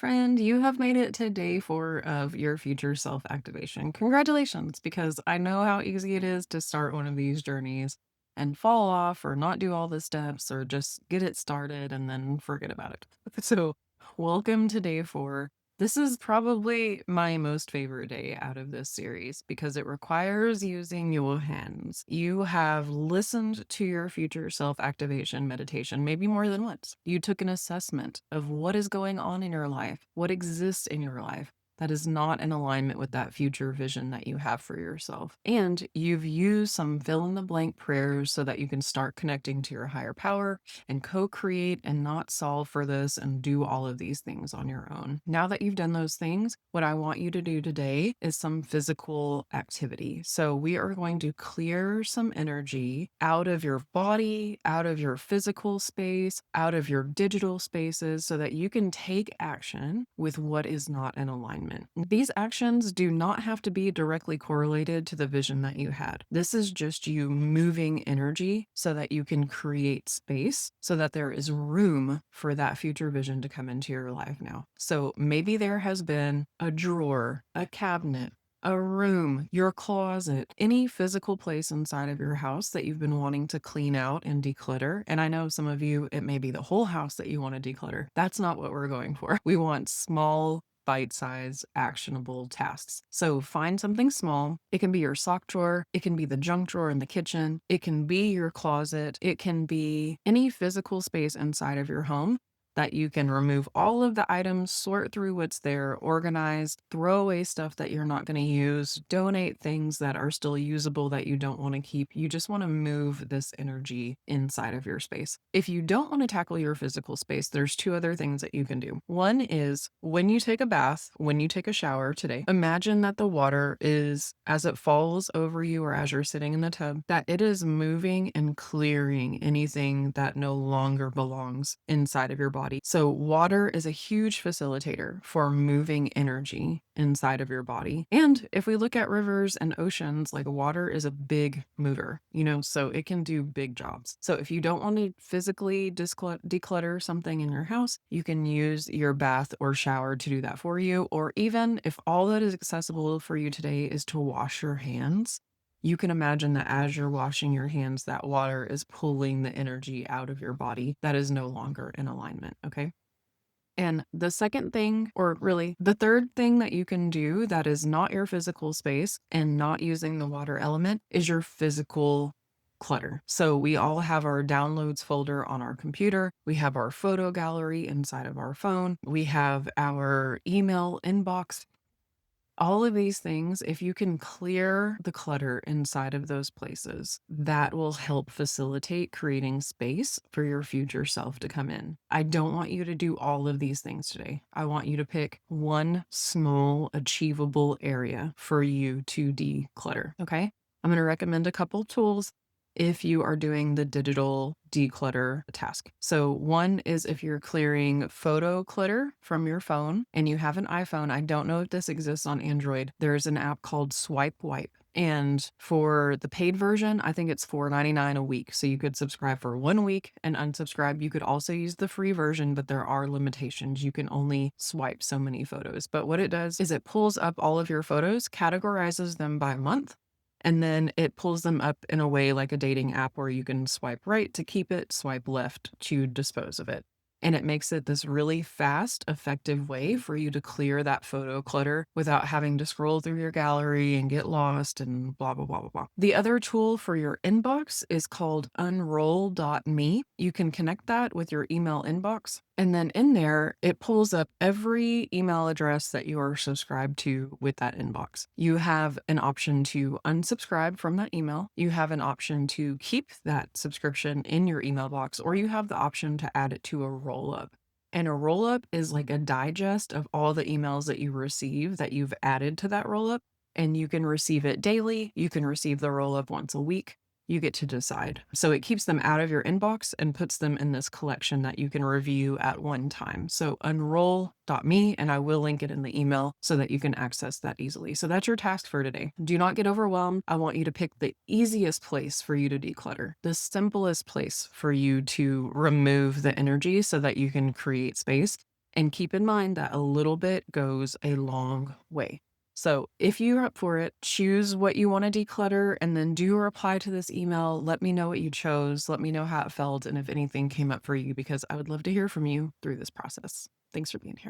friend, you have made it to day 4 of your future self activation. Congratulations, because I know how easy it is to start one of these journeys and fall off or not do all the steps or just get it started and then forget about it. So, welcome to day 4. This is probably my most favorite day out of this series because it requires using your hands. You have listened to your future self activation meditation, maybe more than once. You took an assessment of what is going on in your life, what exists in your life that is not in alignment with that future vision that you have for yourself. And you've used some fill in the blank prayers so that you can start connecting to your higher power and co-create and not solve for this and do all of these things on your own. Now that you've done those things, what I want you to do today is some physical activity. So we are going to clear some energy out of your body, out of your physical space, out of your digital spaces so that you can take action with what is not in alignment. These actions do not have to be directly correlated to the vision that you had. This is just you moving energy so that you can create space so that there is room for that future vision to come into your life now. So maybe there has been a drawer, a cabinet, a room, your closet, any physical place inside of your house that you've been wanting to clean out and declutter. And I know some of you, it may be the whole house that you want to declutter. That's not what we're going for. We want small, bite-sized, actionable tasks. So find something small. It can be your sock drawer. It can be the junk drawer in the kitchen. It can be your closet. It can be any physical space inside of your home that you can remove all of the items, sort through what's there, organize, throw away stuff that you're not going to use, donate things that are still usable that you don't want to keep. You just want to move this energy inside of your space. If you don't want to tackle your physical space, there's two other things that you can do. One is when you take a bath, when you take a shower today, imagine that the water is, as it falls over you or as you're sitting in the tub, that it is moving and clearing anything that no longer belongs inside of your body. So water is a huge facilitator for moving energy inside of your body. And if we look at rivers and oceans, like water is a big mover, so it can do big jobs. So if you don't want to physically declutter something in your house, you can use your bath or shower to do that for you. Or even if all that is accessible for you today is to wash your hands, you can imagine that as you're washing your hands, that water is pulling the energy out of your body that is no longer in alignment. Okay. And the second thing, or really the third thing that you can do that is not your physical space and not using the water element is your physical clutter. So we all have our downloads folder on our computer. We have our photo gallery inside of our phone. We have our email inbox. All of these things, if you can clear the clutter inside of those places, that will help facilitate creating space for your future self to come in. I don't want you to do all of these things today. I want you to pick one small, achievable area for you to declutter. Okay. I'm going to recommend a couple tools if you are doing the digital declutter task. So one is if you're clearing photo clutter from your phone and you have an iPhone. I don't know if this exists on Android. There's an app called Swipe Wipe. And for the paid version, I think it's $4.99 a week. So you could subscribe for 1 week and unsubscribe. You could also use the free version, but there are limitations. You can only swipe so many photos. But what it does is it pulls up all of your photos, categorizes them by month, and then it pulls them up in a way like a dating app where you can swipe right to keep it, swipe left to dispose of it. And it makes it this really fast, effective way for you to clear that photo clutter without having to scroll through your gallery and get lost and blah, blah, blah, blah, blah. The other tool for your inbox is called unroll.me. You can connect that with your email inbox. And then in there, it pulls up every email address that you are subscribed to with that inbox. You have an option to unsubscribe from that email. You have an option to keep that subscription in your email box, or you have the option to add it to a roll up. And a roll up is like a digest of all the emails that you receive that you've added to that roll up. And you can receive it daily. You can receive the roll up once a week. You get to decide. So it keeps them out of your inbox and puts them in this collection that you can review at one time. So unroll.me, and I will link it in the email so that you can access that easily. So that's your task for today. Do not get overwhelmed. I want you to pick the easiest place for you to declutter, the simplest place for you to remove the energy so that you can create space. And keep in mind that a little bit goes a long way. So if you're up for it, choose what you want to declutter and then do a reply to this email. Let me know what you chose. Let me know how it felt and if anything came up for you, because I would love to hear from you through this process. Thanks for being here.